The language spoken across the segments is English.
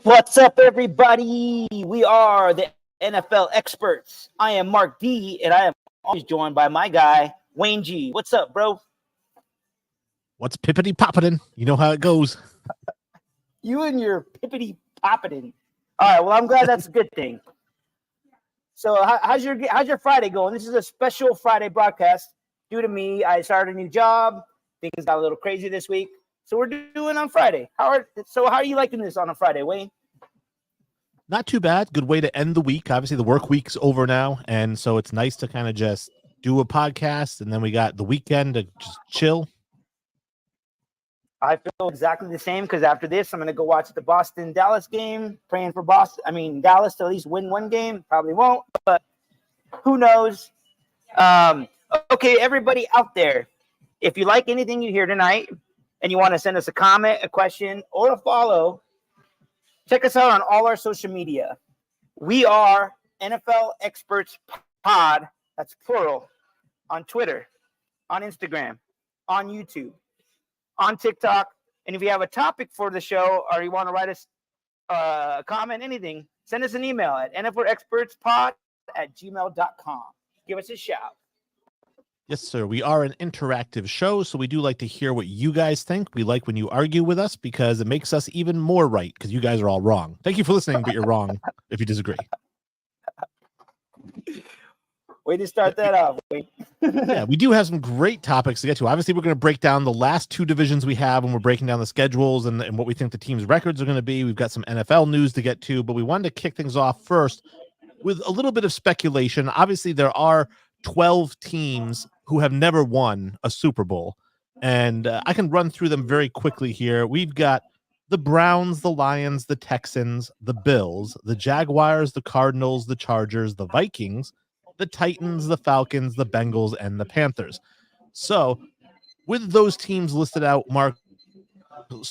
What's up, everybody? We are the NFL experts. I am Mark D, and I am always joined by my guy, Wayne G. What's up, bro? What's pippity-poppitin'? You know how it goes. You and your pippity-poppitin'. All right, well, I'm glad that's a good thing. So how's your Friday going? This is a special Friday broadcast. Due to me, I started a new job. Things got a little crazy this week. So we're doing on Friday. How are you liking this on a Friday, Wayne? Not too bad. Good way to end the week. Obviously, the work week's over now, and so it's nice to kind of just do a podcast, and then we got the weekend to just chill. I feel exactly the same because after this, I'm going to go watch the Boston-Dallas game, praying for Dallas to at least win one game. Probably won't, but who knows? Okay, everybody out there, if you like anything you hear tonight, and you want to send us a comment, a question, or a follow, check us out on all our social media. We are NFL Experts Pod, that's plural, on Twitter, on Instagram, on YouTube, on TikTok. And if you have a topic for the show or you want to write us a comment, anything, send us an email at nflexpertspod@gmail.com. Give us a shout. Yes, sir. We are an interactive show, so we do like to hear what you guys think. We like when you argue with us because it makes us even more right because you guys are all wrong. Thank you for listening, but you're wrong if you disagree. Way to start that off. Yeah, we do have some great topics to get to. Obviously, we're going to break down the last two divisions we have, and we're breaking down the schedules and what we think the team's records are going to be. We've got some NFL news to get to, but we wanted to kick things off first with a little bit of speculation. Obviously, there are 12 teams who have never won a Super Bowl, and I can run through them very quickly here. We've got the Browns, the Lions, the Texans, the Bills, the Jaguars, the Cardinals, the Chargers, the Vikings, the Titans, the Falcons, the Bengals, and the Panthers. So with those teams listed out, Mark,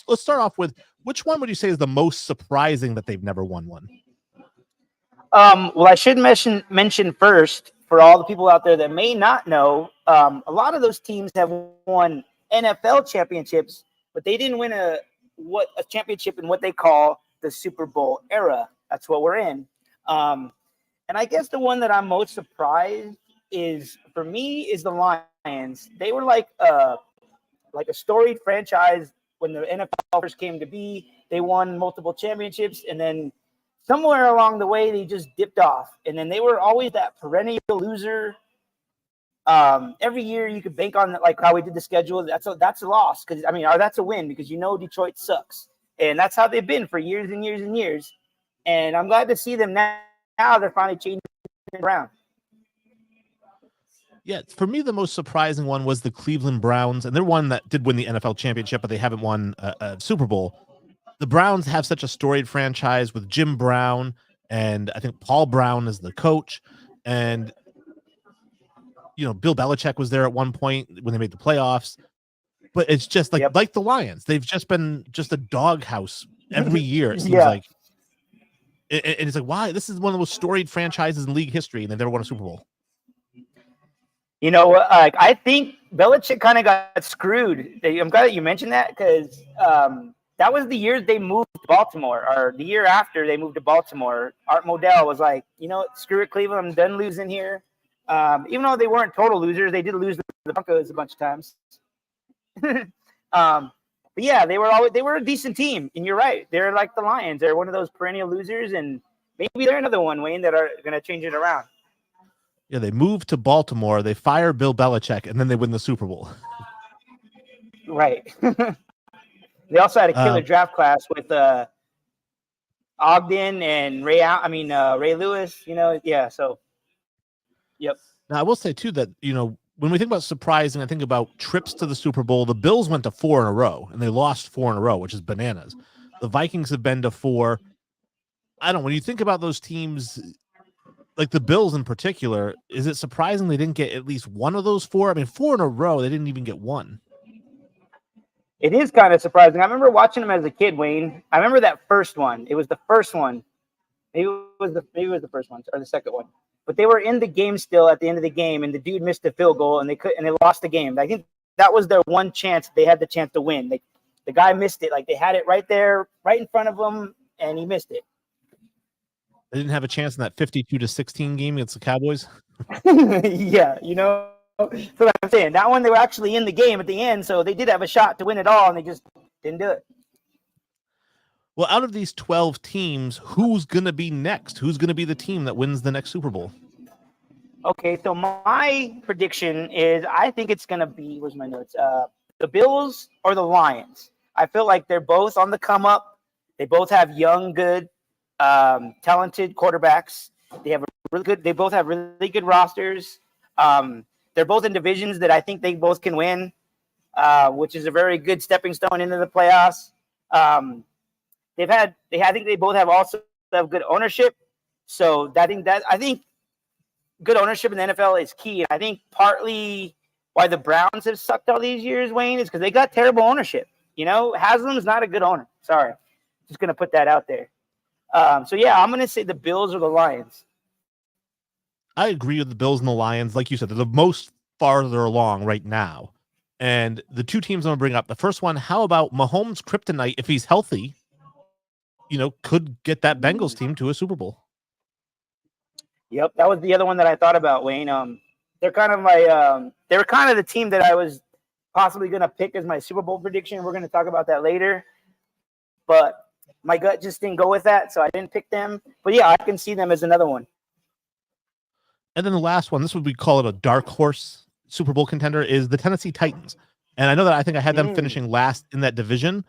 let's start off with which one would you say is the most surprising that they've never won one? Well, I should mention first, for all the people out there that may not know, a lot of those teams have won NFL championships, but they didn't win a championship in what they call the Super Bowl era. That's what we're in. And I guess the one that I'm most surprised is the Lions. They were like a storied franchise when the NFL first came to be. They won multiple championships, and then somewhere along the way, they just dipped off. And then they were always that perennial loser. Every year you could bank on like how we did the schedule. That's a loss or that's a win because Detroit sucks. And that's how they've been for years and years and years. And I'm glad to see them now. Now they're finally changing it around. Yeah, for me, the most surprising one was the Cleveland Browns. And they're one that did win the NFL championship, but they haven't won a Super Bowl. The Browns have such a storied franchise with Jim Brown, and I think Paul Brown is the coach. And, Bill Belichick was there at one point when they made the playoffs. But it's just like the Lions. They've just been just a doghouse every year, it seems like. And it's like, why? This is one of the most storied franchises in league history, and they've never won a Super Bowl. You know what? I think Belichick kind of got screwed. I'm glad that you mentioned that because that was the year they moved to Baltimore, or the year after they moved to Baltimore. Art Modell was like, screw it, Cleveland. I'm done losing here. Even though they weren't total losers, they did lose to the Broncos a bunch of times. But yeah, they were a decent team, and you're right. They're like the Lions. They're one of those perennial losers, and maybe they're another one, Wayne, that are going to change it around. Yeah, they moved to Baltimore, they fire Bill Belichick, and then they win the Super Bowl. Right. They also had a killer draft class with Ogden and Ray Lewis. So yep. Now I will say too that when we think about surprising, I think about trips to the Super Bowl. The Bills went to 4 in a row, and they lost 4 in a row, which is bananas. The Vikings have been to 4. I don't know. When you think about those teams, like the Bills in particular, is it surprising they didn't get at least one of those 4? I mean, 4 in a row, they didn't even get one. It is kind of surprising. I remember watching them as a kid, Wayne. I remember that first one. It was the first one. Maybe it was the first one or the second one. But they were in the game still at the end of the game, and the dude missed a field goal, and they lost the game. I think that was their one chance. They had the chance to win. The guy missed it. Like, they had it right there, right in front of him, and he missed it. They didn't have a chance in that 52-16 game against the Cowboys. Yeah, so I'm saying that one they were actually in the game at the end, so they did have a shot to win it all, and they just didn't do it. Well, out of these 12 teams, who's going to be next? Who's going to be the team that wins the next Super Bowl? Okay, so my prediction is I think it's going to be, where's my notes? The Bills or the Lions. I feel like they're both on the come up. They both have young, good, talented quarterbacks. They both have really good rosters. They're both in divisions that I think they both can win, which is a very good stepping stone into the playoffs. I think they both also have good ownership. So I think good ownership in the NFL is key. And I think partly why the Browns have sucked all these years, Wayne, is because they got terrible ownership. Haslam's not a good owner. Sorry. Just going to put that out there. So yeah, I'm going to say the Bills or the Lions. I agree with the Bills and the Lions. Like you said, they're the most farther along right now. And the two teams I'm going to bring up, the first one, how about Mahomes' kryptonite, if he's healthy, could get that Bengals team to a Super Bowl. Yep, that was the other one that I thought about, Wayne. They're kind of they were kind of the team that I was possibly going to pick as my Super Bowl prediction. We're going to talk about that later. But my gut just didn't go with that, so I didn't pick them. But yeah, I can see them as another one. And then the last one, this would be call it a dark horse Super Bowl contender, is the Tennessee Titans. And I know that I think I had them finishing last in that division.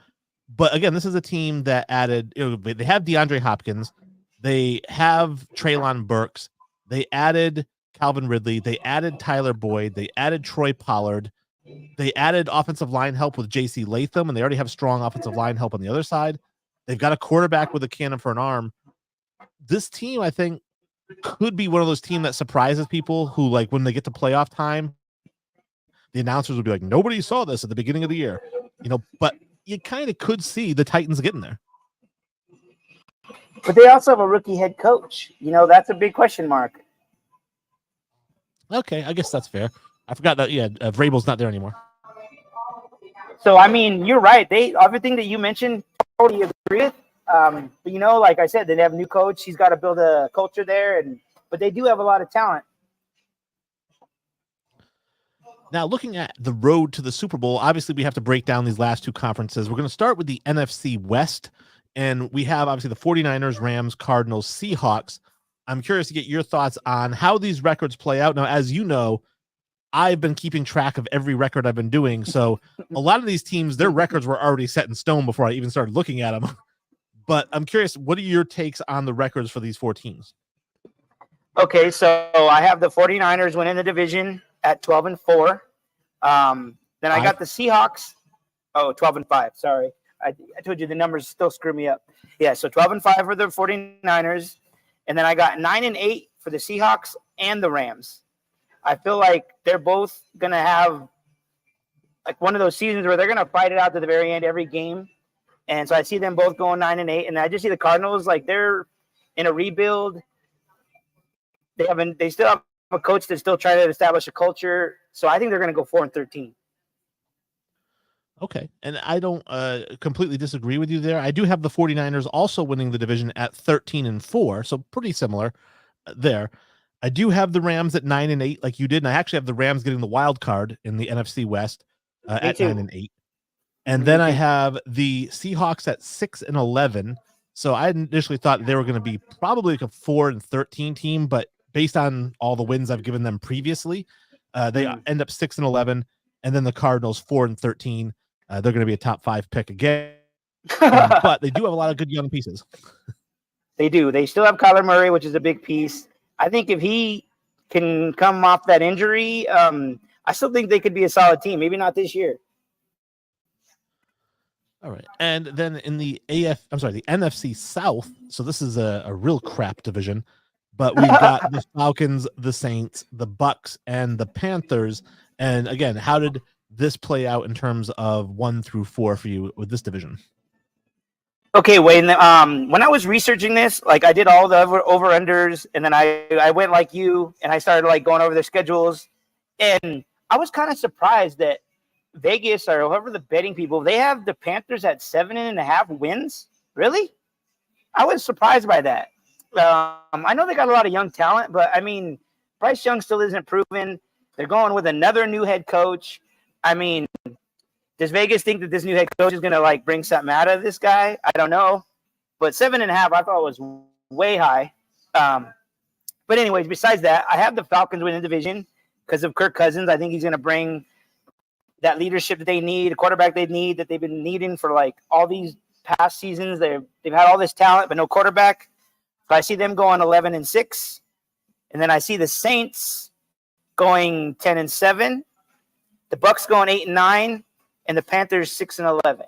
But again, this is a team that added, they have DeAndre Hopkins. They have Treylon Burks. They added Calvin Ridley. They added Tyler Boyd. They added Troy Pollard. They added offensive line help with J.C. Latham, and they already have strong offensive line help on the other side. They've got a quarterback with a cannon for an arm. This team, I think, could be one of those teams that surprises people who, like, when they get to playoff time, the announcers will be like, nobody saw this at the beginning of the year. But you kind of could see the Titans getting there. But they also have a rookie head coach. That's a big question mark. Okay, I guess that's fair. I forgot that, Vrabel's not there anymore. So, I mean, you're right. Everything that you mentioned, totally agree with. But, like I said, they have a new coach. He's got to build a culture there. But they do have a lot of talent. Now, looking at the road to the Super Bowl, obviously we have to break down these last two conferences. We're going to start with the NFC West, and we have obviously the 49ers, Rams, Cardinals, Seahawks. I'm curious to get your thoughts on how these records play out. Now, as you know, I've been keeping track of every record I've been doing, so a lot of these teams, their records were already set in stone before I even started looking at them. But I'm curious, what are your takes on the records for these four teams? Okay, so I have the 49ers winning the division at 12-4. Then I got the Seahawks. 12-5. Sorry. I told you the numbers still screw me up. Yeah, so 12-5 for the 49ers. And then I got 9-8 for the Seahawks and the Rams. I feel like they're both going to have like one of those seasons where they're going to fight it out to the very end every game. And so I see them both going 9-8. And I just see the Cardinals, like they're in a rebuild. They still have a coach that's still trying to establish a culture. So I think they're going to go 4-13. Okay. And I don't completely disagree with you there. I do have the 49ers also winning the division at 13-4. So pretty similar there. I do have the Rams at 9-8 like you did. And I actually have the Rams getting the wild card in the NFC West at 9-8. And then I have the Seahawks at 6-11. So I initially thought they were going to be probably like a 4-13 team, but based on all the wins I've given them previously, they end up 6-11. And then the Cardinals 4-13. They're going to be a top 5 pick again. But they do have a lot of good young pieces. They do. They still have Kyler Murray, which is a big piece. I think if he can come off that injury, I still think they could be a solid team. Maybe not this year. All right. And then in the the NFC South. So this is a real crap division, but we've got the Falcons, the Saints, the Bucks, and the Panthers. And again, how did this play out in terms of 1 through 4 for you with this division? Okay, Wayne. When I was researching this, like I did all the over unders, and then I went like you, and I started like going over their schedules, and I was kind of surprised that Vegas or whoever the betting people, they have the Panthers at 7.5 wins. Really? I was surprised by that. I know they got a lot of young talent, but I mean, Bryce Young still isn't proven. They're going with another new head coach. I mean, does Vegas think that this new head coach is going to like bring something out of this guy? I don't know. But 7.5, I thought was way high. But anyways, besides that, I have the Falcons winning the division because of Kirk Cousins. I think he's going to bring that leadership that they need, a quarterback they need that they've been needing for like all these past seasons. They've had all this talent, but no quarterback. So I see them going 11-6. And then I see the Saints going 10-7. The Bucks going 8-9. And the Panthers 6-11.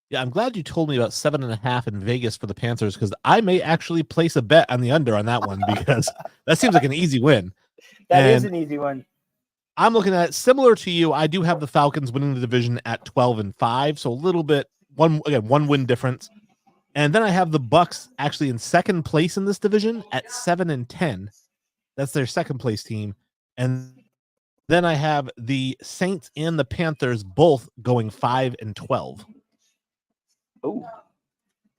Yeah, I'm glad you told me about 7.5 in Vegas for the Panthers because I may actually place a bet on the under on that one because that seems like an easy win. That is an easy one. I'm looking at similar to you. I do have the Falcons winning the division at 12-5, so a little bit one win difference. And then I have the Bucks actually in second place in this division at 7-10. That's their second place team. And then I have the Saints and the Panthers both going 5-12. Oh,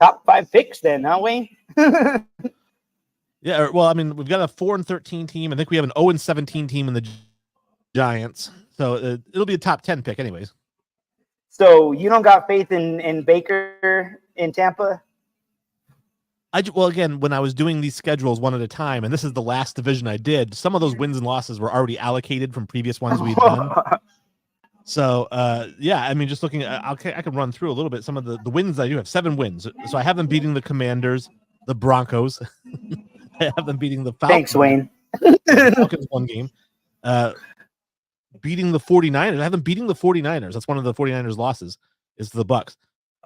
top 5 picks then, huh, Wayne? Yeah, well, I mean, we've got a 4-13 team. I think we have an 0-17 team in the Giants. So it'll be a top 10 pick anyways. So you don't got faith in Baker in Tampa? Well, again, when I was doing these schedules one at a time, and this is the last division I did, some of those wins and losses were already allocated from previous ones we've done. So, yeah, I mean, just looking at, I can run through a little bit. Some of the wins I do have 7 wins. So I have them beating the Commanders, the Broncos. I have them beating the Falcons. Thanks, Wayne. Falcons 1 game. Beating the 49ers. I have them beating the 49ers. That's one of the 49ers losses is the Bucks.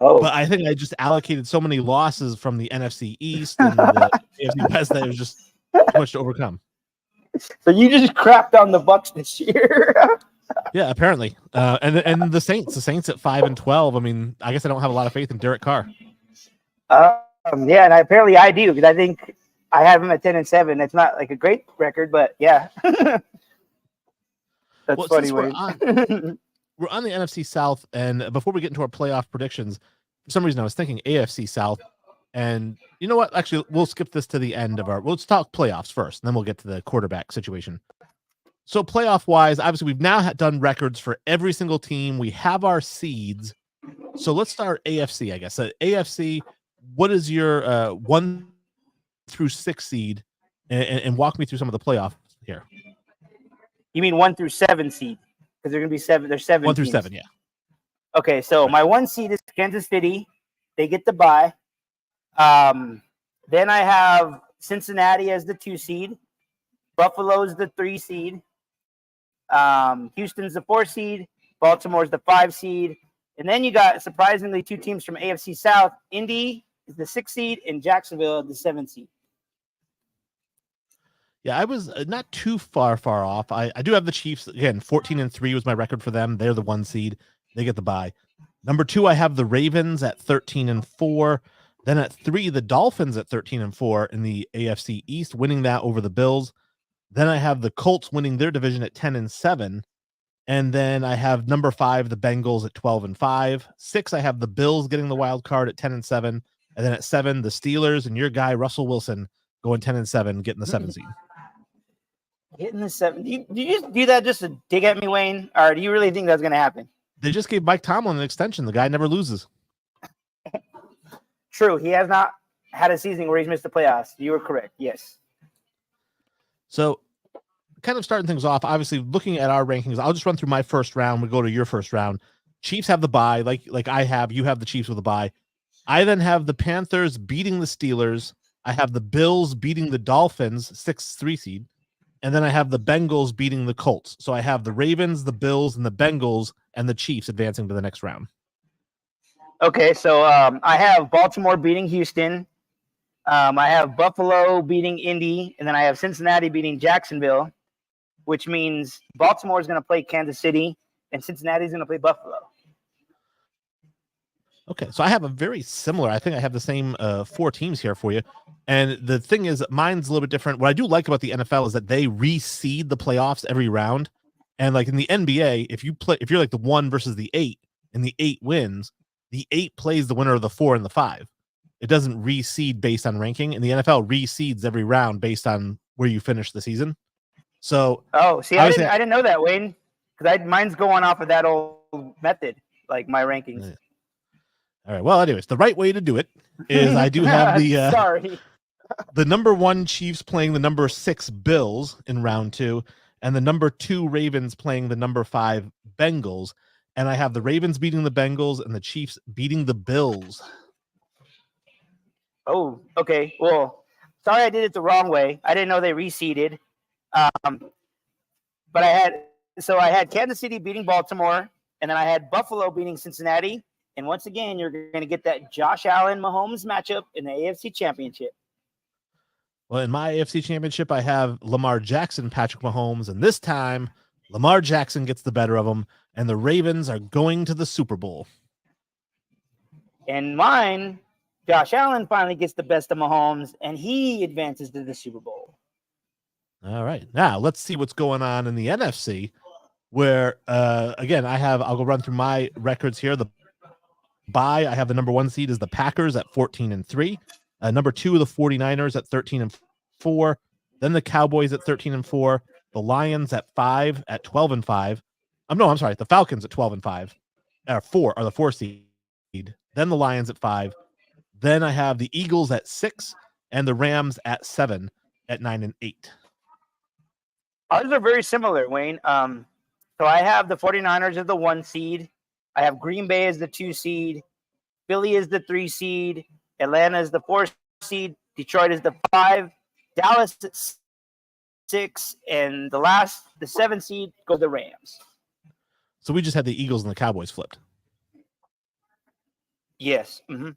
Oh, but I think I just allocated so many losses from the NFC East and the AFC West that it was just too much to overcome. So you just crapped on the Bucks this year. Yeah, apparently. And the Saints at 5-12. I mean, I guess I don't have a lot of faith in Derek Carr. Yeah, and apparently I do because I think I have him at 10-7. It's not like a great record, but yeah. That's funny. We're on the NFC South, and before we get into our playoff predictions, for some reason I was thinking AFC South, and you know what? Actually, we'll skip this to the end of let's talk playoffs first, and then we'll get to the quarterback situation. So playoff-wise, obviously we've now done records for every single team. We have our seeds. So let's start AFC, I guess. AFC, what is your 1 through 6 seed, and walk me through some of the playoffs here. You mean 1 through 7 seed? Because they're going to be 7. There's 7 1 through teams. 7, yeah. Okay, so my 1 seed is Kansas City. They get the bye. Then I have Cincinnati as the 2 seed. Buffalo's the 3 seed. Houston's the 4 seed. Baltimore's the 5 seed. And then you got, surprisingly, 2 teams from AFC South. Indy is the 6 seed, and Jacksonville the 7 seed. Yeah, I was not too far off. I do have the Chiefs. Again, 14-3 was my record for them. They're the 1 seed. They get the bye. Number 2, I have the Ravens at 13-4. Then at 3, the Dolphins at 13-4 in the AFC East, winning that over the Bills. Then I have the Colts winning their division at 10-7. And then I have number 5, the Bengals at 12-5. 6, I have the Bills getting the wild card at 10-7. And then at 7, the Steelers and your guy, Russell Wilson, going 10-7, getting the 7 seed. Getting the 7. Do you just do that just to dig at me, Wayne? Or do you really think that's going to happen? They just gave Mike Tomlin an extension. The guy never loses. True. He has not had a season where he's missed the playoffs. You were correct. Yes. So kind of starting things off, obviously looking at our rankings, I'll just run through my first round. We go to your first round. Chiefs have the bye, like I have. You have the Chiefs with the bye. I then have the Panthers beating the Steelers. I have the Bills beating the Dolphins, 6-3 seed. And then I have the Bengals beating the Colts. So I have the Ravens, the Bills, and the Bengals, and the Chiefs advancing to the next round. Okay, so I have Baltimore beating Houston. I have Buffalo beating Indy, and then I have Cincinnati beating Jacksonville, which means Baltimore is going to play Kansas City, and Cincinnati is going to play Buffalo. Okay, so I have a very similar. I think I have the same 4 teams here for you. And the thing is, mine's a little bit different. What I do like about the NFL is that they reseed the playoffs every round. And like in the NBA, if you're like the 1 versus the 8, and the 8 wins, the 8 plays the winner of the 4 and the 5. It doesn't reseed based on ranking, and the NFL reseeds every round based on where you finish the season. So, see, I didn't know that, Wayne, because mine's going off of that old method, like my rankings. Yeah. All right. Well, anyways, the right way to do it is I do have the sorry, the number 1 Chiefs playing the number 6 Bills in round 2, and the number 2 Ravens playing the number 5 Bengals. And I have the Ravens beating the Bengals and the Chiefs beating the Bills. Oh, okay. Well, sorry I did it the wrong way. I didn't know they reseeded. But I had Kansas City beating Baltimore, and then I had Buffalo beating Cincinnati. And once again, you're going to get that Josh Allen Mahomes matchup in the AFC Championship. Well, in my AFC Championship, I have Lamar Jackson, Patrick Mahomes, and this time Lamar Jackson gets the better of them, and the Ravens are going to the Super Bowl. And mine, Josh Allen finally gets the best of Mahomes, and he advances to the Super Bowl. All right. Now, let's see what's going on in the NFC, where, again, I'll go run through my records here. The bye, I have the number 1 seed is the Packers at 14-3. Number 2, the 49ers at 13-4. Then the Cowboys at 13-4. The Lions at 5 at 12-5. I'm sorry. The Falcons at 12-5. 4 are the 4 seed. Then the Lions at 5. Then I have the Eagles at 6 and the Rams at 7 at 9-8. Ours are very similar, Wayne. So I have the 49ers as the 1 seed. I have Green Bay as the 2 seed. Philly is the 3 seed. Atlanta is the 4 seed. Detroit is the 5. Dallas at 6. And the 7 seed goes the Rams. So we just had the Eagles and the Cowboys flipped. Yes. Mm-hmm.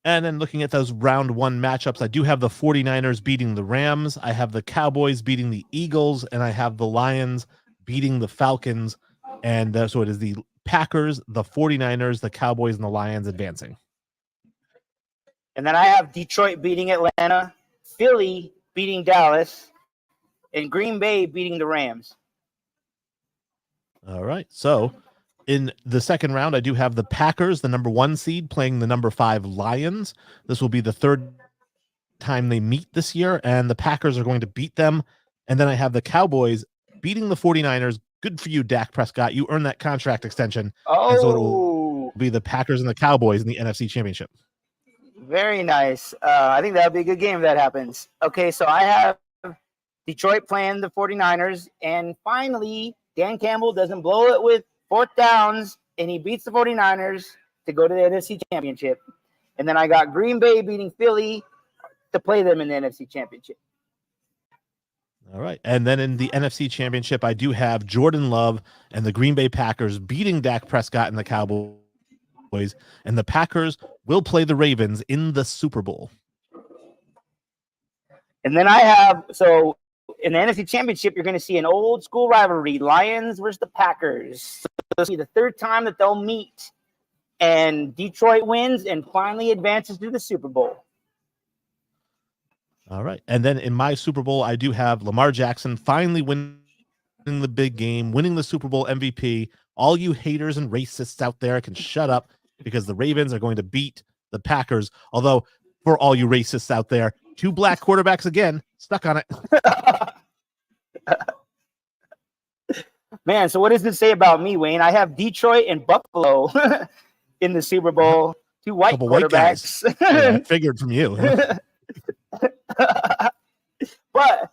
And then looking at those round 1 matchups, I do have the 49ers beating the Rams. I have the Cowboys beating the Eagles, and I have the Lions beating the Falcons. And so it is the Packers, the 49ers, the Cowboys, and the Lions advancing. And then I have Detroit beating Atlanta, Philly beating Dallas, and Green Bay beating the Rams. All right. So in the second round, I do have the Packers, the number 1 seed, playing the number 5 Lions. This will be the 3rd time they meet this year, and the Packers are going to beat them. And then I have the Cowboys beating the 49ers. Good for you, Dak Prescott. You earned that contract extension. Oh, and so it will be the Packers and the Cowboys in the NFC Championship. Very nice. I think that would be a good game if that happens. Okay, so I have Detroit playing the 49ers, and finally, Dan Campbell doesn't blow it with 4th downs, and he beats the 49ers to go to the NFC Championship. And then I got Green Bay beating Philly to play them in the NFC Championship. All right. And then in the NFC Championship, I do have Jordan Love and the Green Bay Packers beating Dak Prescott and the Cowboys. And the Packers will play the Ravens in the Super Bowl. And then I have, so in the NFC Championship, you're going to see an old school rivalry, Lions versus the Packers. So this will be the 3rd time that they'll meet. And Detroit wins and finally advances to the Super Bowl. All right. And then in my Super Bowl, I do have Lamar Jackson finally winning the big game, winning the Super Bowl MVP. All you haters and racists out there can shut up because the Ravens are going to beat the Packers. Although, for all you racists out there, 2 black quarterbacks again, stuck on it. Man, so what does this say about me, Wayne? I have Detroit and Buffalo in the Super Bowl. 2 white quarterbacks. White guys. Yeah, I figured from you. But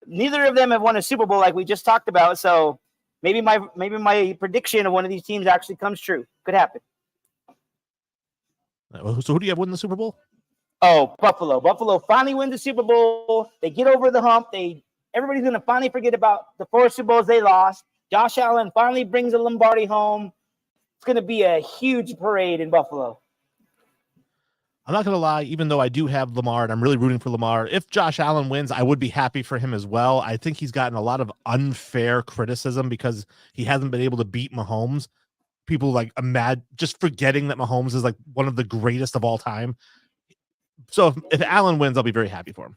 neither of them have won a Super Bowl like we just talked about. So maybe my prediction of one of these teams actually comes true. Could happen. So who do you have win the Super Bowl? Oh, Buffalo. Buffalo finally wins the Super Bowl. They get over the hump. Everybody's going to finally forget about the 4 Super Bowls they lost. Josh Allen finally brings a Lombardi home. It's going to be a huge parade in Buffalo. I'm not going to lie, even though I do have Lamar and I'm really rooting for Lamar, if Josh Allen wins, I would be happy for him as well. I think he's gotten a lot of unfair criticism because he hasn't been able to beat Mahomes. People like just forgetting that Mahomes is like one of the greatest of all time. So if Allen wins, I'll be very happy for him.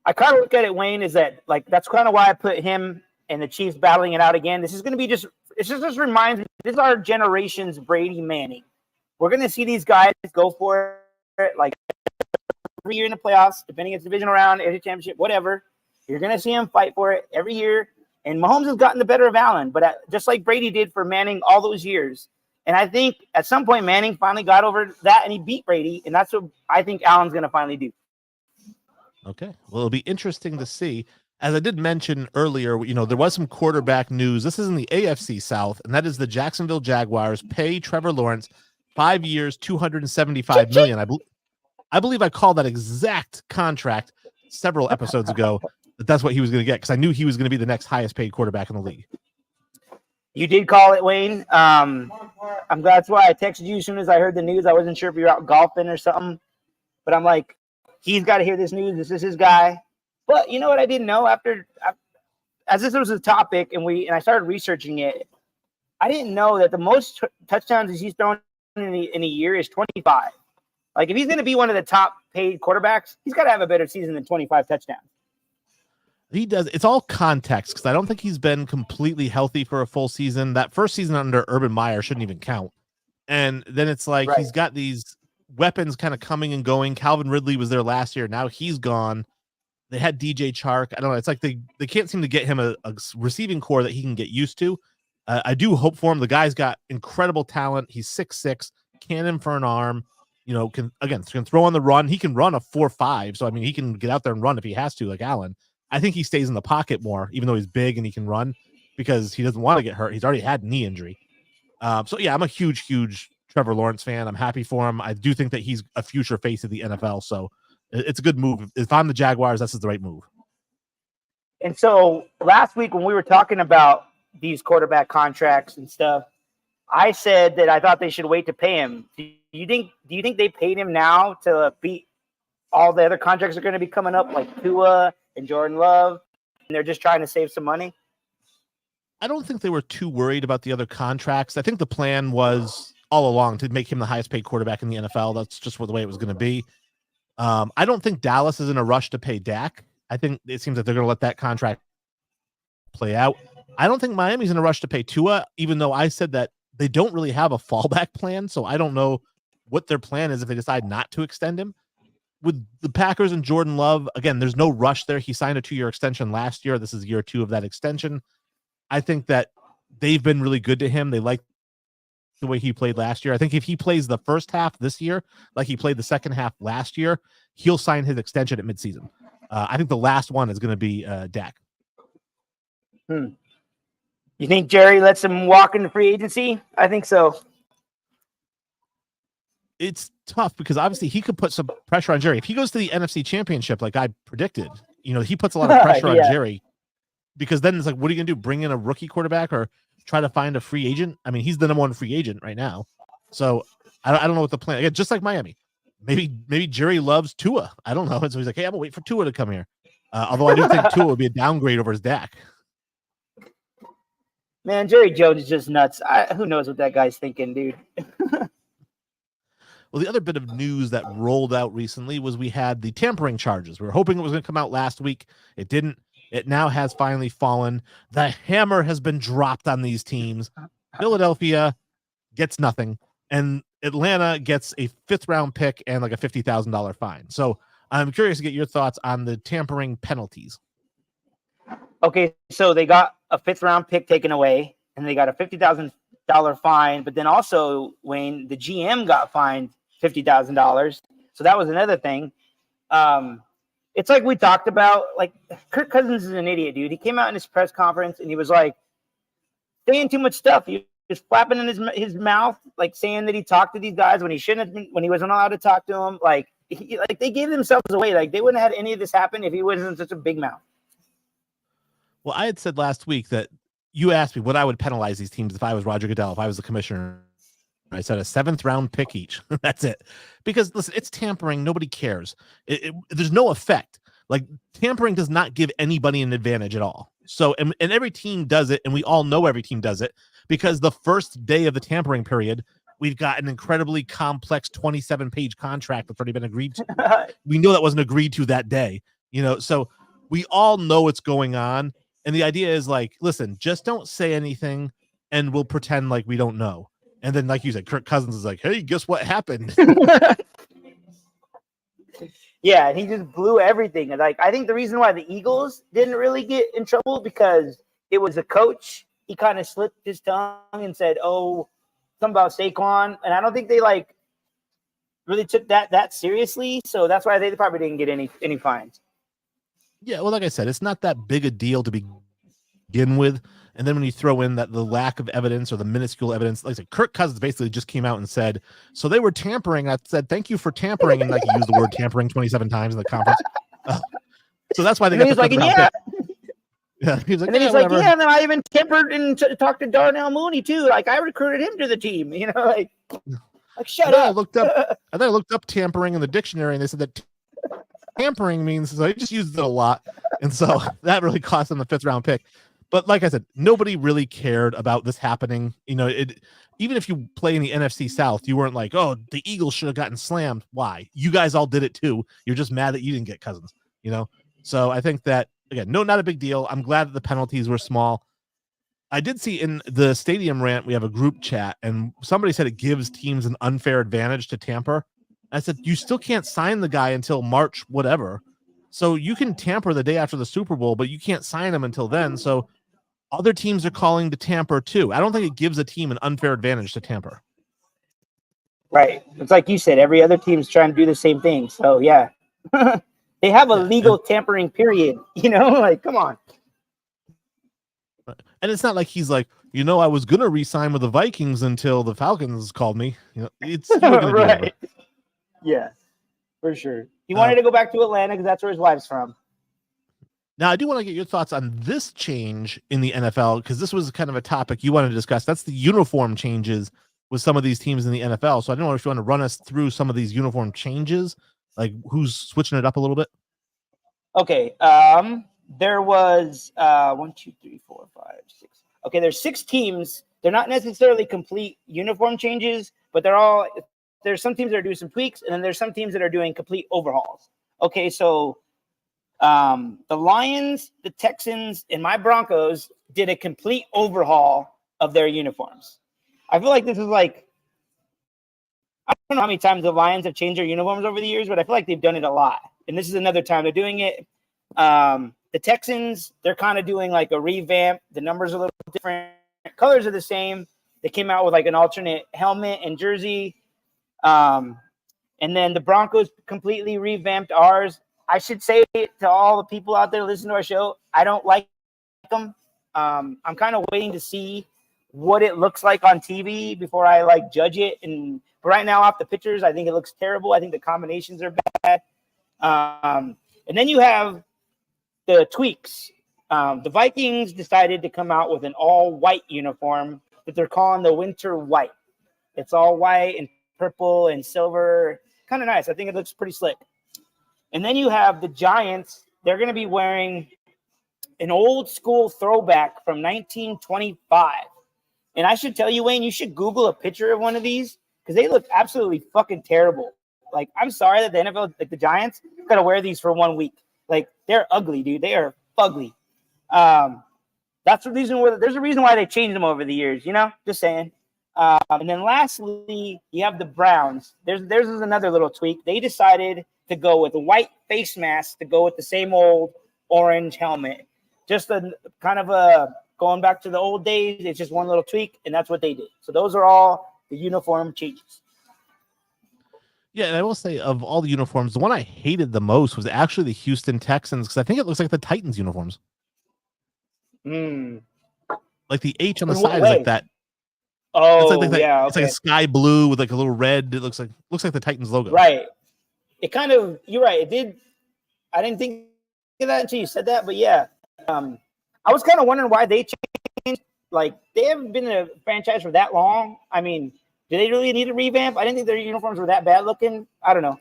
I kind of look at it, Wayne, is that like that's kind of why I put him and the Chiefs battling it out again. This is going to be just reminds me, this is our generation's Brady Manning. We're going to see these guys go for it like every year in the playoffs, depending if it's divisional round, every championship, whatever. You're going to see him fight for it every year. And Mahomes has gotten the better of Allen, but just like Brady did for Manning all those years. And I think at some point Manning finally got over that and he beat Brady. And that's what I think Allen's going to finally do. Okay. Well, it'll be interesting to see. As I did mention earlier, there was some quarterback news. This is in the AFC South, and that is the Jacksonville Jaguars pay Trevor Lawrence 5 years, $275 million. I believe I called that exact contract several episodes ago. That's what he was going to get because I knew he was going to be the next highest paid quarterback in the league. You did call it, Wayne. I'm glad that's why I texted you as soon as I heard the news. I wasn't sure if you were out golfing or something, but I'm like, he's got to hear this news. This is his guy. But you know what I didn't know as this was a topic and I started researching it, I didn't know that the most touchdowns he's thrown in a year is 25. Like if he's going to be one of the top paid quarterbacks, he's got to have a better season than 25 touchdowns. He does. It's all context because I don't think he's been completely healthy for a full season. That first season under Urban Meyer shouldn't even count. And then it's like He's got these weapons kind of coming and going. Calvin Ridley was there last year. Now he's gone. They had DJ Chark. I don't know. It's like they can't seem to get him a receiving core that he can get used to. I do hope for him. The guy's got incredible talent. He's 6'6", cannon for an arm. Can throw on the run. He can run a 4.5. So, I mean, he can get out there and run if he has to, like Allen. I think he stays in the pocket more, even though he's big and he can run because he doesn't want to get hurt. He's already had knee injury. So, yeah, I'm a huge, huge Trevor Lawrence fan. I'm happy for him. I do think that he's a future face of the NFL. So it's a good move. If I'm the Jaguars, this is the right move. And so last week when we were talking about these quarterback contracts and stuff, I said that I thought they should wait to pay him. Do you think they paid him now to beat all the other contracts that are going to be coming up, like Tua and Jordan Love, and they're just trying to save some money? I don't think they were too worried about the other contracts. I think the plan was all along to make him the highest paid quarterback in the NFL. That's just the way it was going to be. I don't think Dallas is in a rush to pay Dak. I think it seems like they're going to let that contract play out. I don't think Miami's in a rush to pay Tua, even though I said that they don't really have a fallback plan. So I don't know what their plan is if they decide not to extend him. With the Packers and Jordan Love, again, there's no rush there. He signed a 2-year extension last year. This is year 2 of that extension. I think that they've been really good to him. They like the way he played last year. I think if he plays the first half this year, like he played the second half last year, he'll sign his extension at midseason. I think the last one is going to be Dak. You think Jerry lets him walk into free agency? I think so. It's tough because obviously he could put some pressure on Jerry. If he goes to the NFC Championship, like I predicted, he puts a lot of pressure on Jerry because then it's like, what are you going to do? Bring in a rookie quarterback or try to find a free agent? I mean, he's the number 1 free agent right now. So I don't know what the plan. Again, just like Miami, maybe Jerry loves Tua. I don't know. And so he's like, hey, I'm gonna wait for Tua to come here. Although I do think Tua would be a downgrade over his Dak. Man, Jerry Jones is just nuts. Who knows what that guy's thinking, dude? Well, the other bit of news that rolled out recently was we had the tampering charges. We were hoping it was going to come out last week. It didn't. It now has finally fallen. The hammer has been dropped on these teams. Philadelphia gets nothing, and Atlanta gets a 5th-round pick and like a $50,000 fine. So I'm curious to get your thoughts on the tampering penalties. Okay, so they got a 5th-round pick taken away, and they got a $50,000 fine. But then also, Wayne, the GM got fined $50,000. So that was another thing. It's like we talked about. Like Kirk Cousins is an idiot, dude. He came out in his press conference and he was like saying too much stuff. He was flapping in his mouth, like saying that he talked to these guys when he shouldn't have been, when he wasn't allowed to talk to them. Like they gave themselves away. Like they wouldn't have had any of this happen if he wasn't such a big mouth. Well, I had said last week that you asked me what I would penalize these teams if I was Roger Goodell, if I was the commissioner. I said a 7th round pick each. That's it. Because listen, it's tampering. Nobody cares. There's no effect. Like tampering does not give anybody an advantage at all. So, and every team does it. And we all know every team does it because the first day of the tampering period, we've got an incredibly complex 27-page contract that's already been agreed to. We know that wasn't agreed to that day, so we all know what's going on. And the idea is like, listen, just don't say anything and we'll pretend like we don't know. And then, like you said, Kirk Cousins is like, hey, guess what happened? Yeah, and he just blew everything. And like, I think the reason why the Eagles didn't really get in trouble because it was a coach. He kind of slipped his tongue and said, "Oh, something about Saquon," and I don't think they like really took that seriously. So that's why they probably didn't get any fines. Yeah, well, like I said, it's not that big a deal to begin with. And then when you throw in that the lack of evidence or the minuscule evidence, like I said, Kirk Cousins basically just came out and said, so they were tampering. I said, thank you for tampering. And like he used the word tampering 27 times in the conference. So that's why they got the like, yeah. Yeah, he's like, and then yeah, he's whatever. like, yeah, and then I even tempered and talked to Darnell Mooney too. Like I recruited him to the team, like shut up. I looked up tampering in the dictionary and they said that tampering means, so I just used it a lot. And so that really cost them the 5th round pick. But like I said, nobody really cared about this happening. Even if you play in the NFC South, you weren't like, oh, the Eagles should have gotten slammed. Why? You guys all did it too. You're just mad that you didn't get Cousins, So I think that, again, no, not a big deal. I'm glad that the penalties were small. I did see in the stadium rant, we have a group chat, and somebody said it gives teams an unfair advantage to tamper. I said, you still can't sign the guy until March, whatever. So you can tamper the day after the Super Bowl, but you can't sign him until then. So other teams are calling to tamper too. I don't think it gives a team an unfair advantage to tamper. Right. It's like you said, every other team's trying to do the same thing. So yeah, they have a legal tampering period, like, come on. And it's not like he's like, I was going to re-sign with the Vikings until the Falcons called me. It's right. Yeah, for sure. He wanted to go back to Atlanta because that's where his wife's from. Now, I do want to get your thoughts on this change in the NFL, because this was kind of a topic you wanted to discuss. That's the uniform changes with some of these teams in the NFL. So I don't know if you want to run us through some of these uniform changes, like who's switching it up a little bit. Okay. There was 1, 2, 3, 4, 5, 6. Okay, there's 6 teams. They're not necessarily complete uniform changes, but there's some teams that are doing some tweaks, and then there's some teams that are doing complete overhauls. Okay, so the Lions, the Texans, and my Broncos did a complete overhaul of their uniforms. I feel like this is like, I don't know how many times the Lions have changed their uniforms over the years, but I feel like they've done it a lot. And this is another time they're doing it. The Texans, they're kind of doing like a revamp. The numbers are a little different. Colors are the same. They came out with like an alternate helmet and jersey. And then the Broncos completely revamped ours. I should say to all the people out there listening to our show, I don't like them. I'm kind of waiting to see what it looks like on TV before I like judge it. But right now, off the pictures, I think it looks terrible. I think the combinations are bad. And then you have the tweaks. The Vikings decided to come out with an all-white uniform that they're calling the winter white. It's all white and purple and silver. Kind of nice. I think it looks pretty slick. And then you have the Giants. They're going to be wearing an old school throwback from 1925. And I should tell you, Wayne, you should Google a picture of one of these because they look absolutely fucking terrible. Like, I'm sorry that the NFL, like the Giants, got to wear these for 1 week. Like, they're ugly, dude. They are ugly. That's the reason why there's a reason why they changed them over the years, just saying. And then lastly, you have the Browns. There's another little tweak. They decided to go with a white face mask to go with the same old orange helmet. Just a kind of a going back to the old days. It's just one little tweak, and that's what they did. So those are all the uniform changes. Yeah, and I will say, of all the uniforms, the one I hated the most was actually the Houston Texans, because I think it looks like the Titans uniforms. Like the H on the side is like that. Oh, it's like yeah. It's like a sky blue with like a little red. It looks like the Titans logo. Right. It kind of, you're right. It did. I didn't think of that until you said that, but yeah. I was kind of wondering why they changed Like, they haven't been a franchise for that long. I mean, do they really need a revamp? I didn't think their uniforms were that bad looking. I don't know.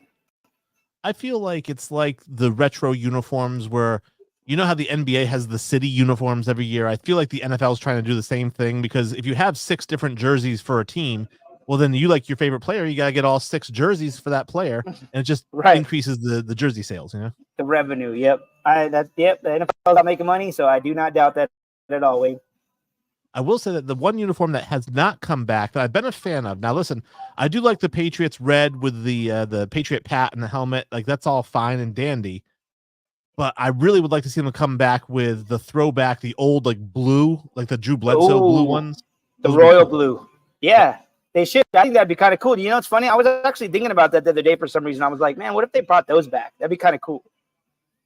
I feel like it's like the retro uniforms where, you know how the NBA has the city uniforms every year? I feel like the NFL is trying to do the same thing, because if you have 6 different jerseys for a team, well, then you like your favorite player, you got to get all 6 jerseys for that player, and it just increases the jersey sales, you know? The revenue, yep. The NFL is not making money, so I do not doubt that at all, Wade. I will say that the one uniform that has not come back that I've been a fan of. Now, listen, I do like the Patriots red with the Patriot pat and the helmet. Like, that's all fine and dandy. But I really would like to see them come back with the throwback, the old like blue, like the Drew Bledsoe blue ones. The royal blue. Yeah, they should. I think that'd be kind of cool. You know, it's funny. I was actually thinking about that the other day for some reason. I was like, man, what if they brought those back? That'd be kind of cool.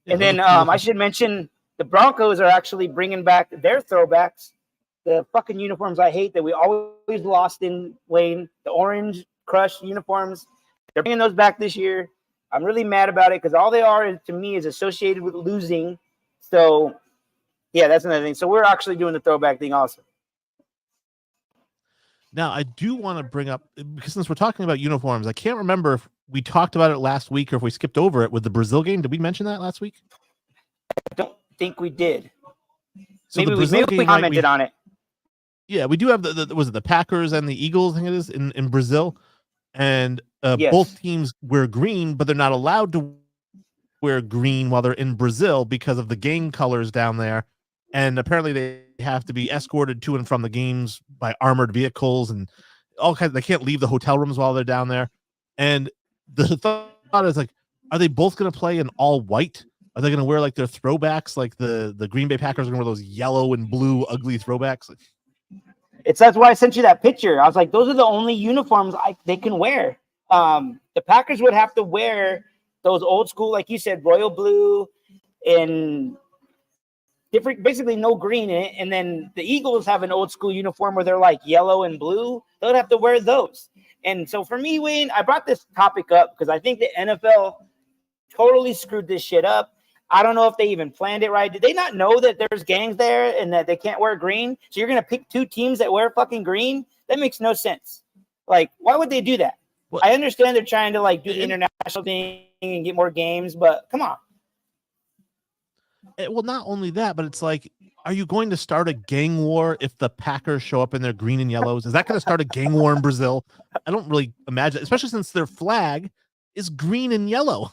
Yeah, and then I should mention the Broncos are actually bringing back their throwbacks. The fucking uniforms I hate that we always lost in, Wayne. The orange crush uniforms. They're bringing those back this year. I'm really mad about it because all they are to me is associated with losing. So, yeah, that's another thing. So we're actually doing the throwback thing also. Now, I do want to bring up, because since we're talking about uniforms, I can't remember if we talked about it last week or if we skipped over it with the Brazil game. Did we mention that last week? I don't think we did. So maybe we commented on it. Yeah, we do have was it the Packers and the Eagles, I think it is, in Brazil. And yes, both teams wear green, but they're not allowed to wear green while they're in Brazil because of the game colors down there. And apparently they have to be escorted to and from the games by armored vehicles and all kinds. They can't leave the hotel rooms while they're down there. And the thought is like, are they both going to play in all white? Are they going to wear like their throwbacks? Like the Green Bay Packers are going to wear those yellow and blue ugly throwbacks? That's why I sent you that picture. I was like, those are the only uniforms they can wear. The Packers would have to wear those old school, like you said, royal blue and different, basically no green in it. And then the Eagles have an old school uniform where they're like yellow and blue. They'll have to wear those. And so for me, Wayne, I brought this topic up because I think the NFL totally screwed this shit up. I don't know if they even planned it right. Did they not know that there's gangs there and that they can't wear green? So you're going to pick 2 teams that wear fucking green? That makes no sense. Like, why would they do that? Well, I understand they're trying to like do the international thing and get more games, but come on. Well, not only that, but it's like, are you going to start a gang war if the Packers show up in their green and yellows? Is that going to start a gang war in Brazil? I don't really imagine, especially since their flag is green and yellow.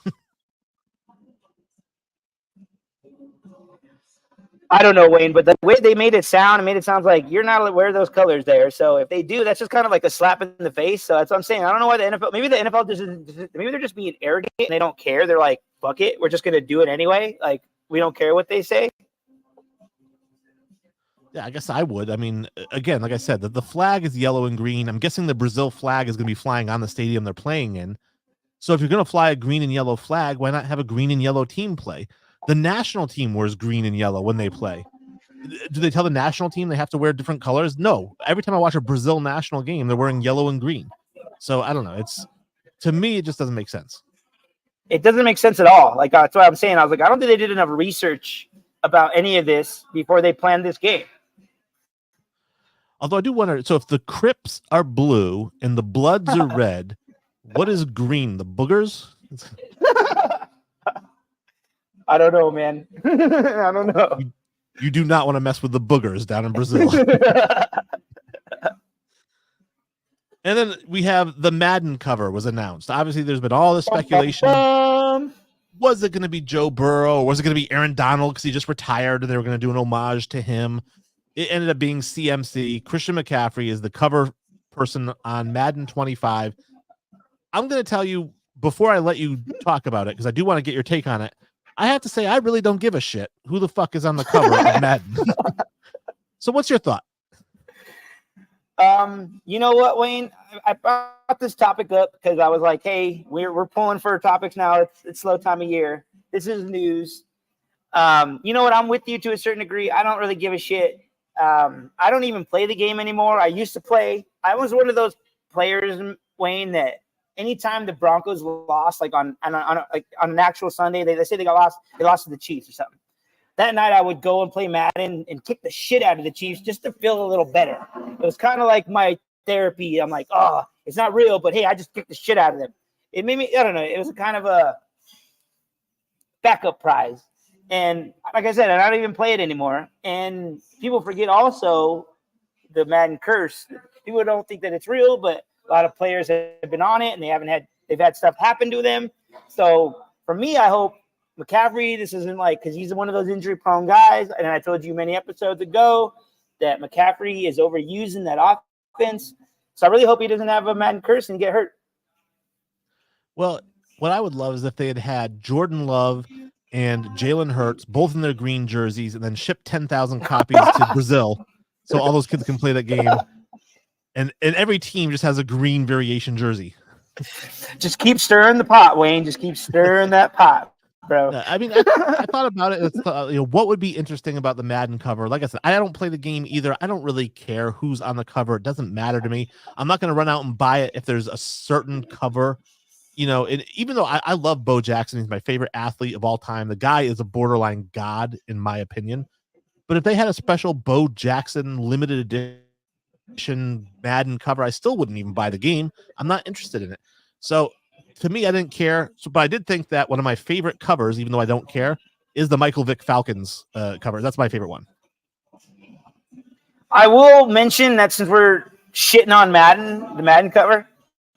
I don't know, Wayne, but the way they made it sound like you're not allowed to wear those colors there. So if they do, that's just kind of like a slap in the face. So that's what I'm saying. I don't know why the NFL, maybe the NFL maybe they're just being arrogant and they don't care. They're like, fuck it, we're just going to do it anyway. Like, we don't care what they say. Yeah, I guess I would. I mean, again, like I said, the flag is yellow and green. I'm guessing the Brazil flag is going to be flying on the stadium they're playing in. So if you're going to fly a green and yellow flag, why not have a green and yellow team play? The national team wears green and yellow when they play. Do they tell the national team they have to wear different colors? No. Every time I watch a Brazil national game, they're wearing yellow and green. So I don't know. To me, it just doesn't make sense. It doesn't make sense at all. Like, that's what I'm saying. I was like, I don't think they did enough research about any of this before they planned this game. Although I do wonder, so if the Crips are blue and the Bloods are red, what is green? The boogers? I don't know, man. I don't know. You do not want to mess with the boogers down in Brazil. And then we have the Madden cover was announced. Obviously, there's been all this speculation. Was it going to be Joe Burrow? Or was it going to be Aaron Donald because he just retired and they were going to do an homage to him? It ended up being CMC. Christian McCaffrey is the cover person on Madden 25. I'm going to tell you before I let you talk about it, because I do want to get your take on it. I have to say, I really don't give a shit who the fuck is on the cover of Madden. So what's your thought? You know what, Wayne? I brought this topic up because I was like, hey, we're pulling for topics now. It's slow time of year. This is news. You know what? I'm with you to a certain degree. I don't really give a shit. I don't even play the game anymore. I used to play. I was one of those players, Wayne, that anytime the Broncos lost, like on an actual Sunday, they say they lost to the Chiefs or something. that night I would go and play Madden and kick the shit out of the Chiefs just to feel a little better. It was kind of like my therapy. I'm like, oh, it's not real, but hey, I just kicked the shit out of them. It made me, I don't know, it was kind of a backup prize. And like I said, I don't even play it anymore. And people forget also the Madden curse. People don't think that it's real, but a lot of players have been on it and they've had stuff happen to them. So for me, I hope McCaffrey, this isn't like, because he's one of those injury prone guys. And I told you many episodes ago that McCaffrey is overusing that offense. So I really hope he doesn't have a Madden curse and get hurt. Well, what I would love is if they had Jordan Love and Jalen Hurts both in their green jerseys and then ship 10,000 copies to Brazil so all those kids can play that game. And every team just has a green variation jersey. Just keep stirring the pot, Wayne. Just keep stirring that pot, bro. I mean, I thought about it. What would be interesting about the Madden cover? Like I said, I don't play the game either. I don't really care who's on the cover. It doesn't matter to me. I'm not going to run out and buy it if there's a certain cover. And even though I love Bo Jackson, he's my favorite athlete of all time. The guy is a borderline god, in my opinion. But if they had a special Bo Jackson limited edition Madden cover, I still wouldn't even buy the game. I'm not interested in it. So to me, I didn't care. But I did think that one of my favorite covers, even though I don't care, is the Michael Vick Falcons cover. That's my favorite one. I will mention that since we're shitting on Madden, the Madden cover,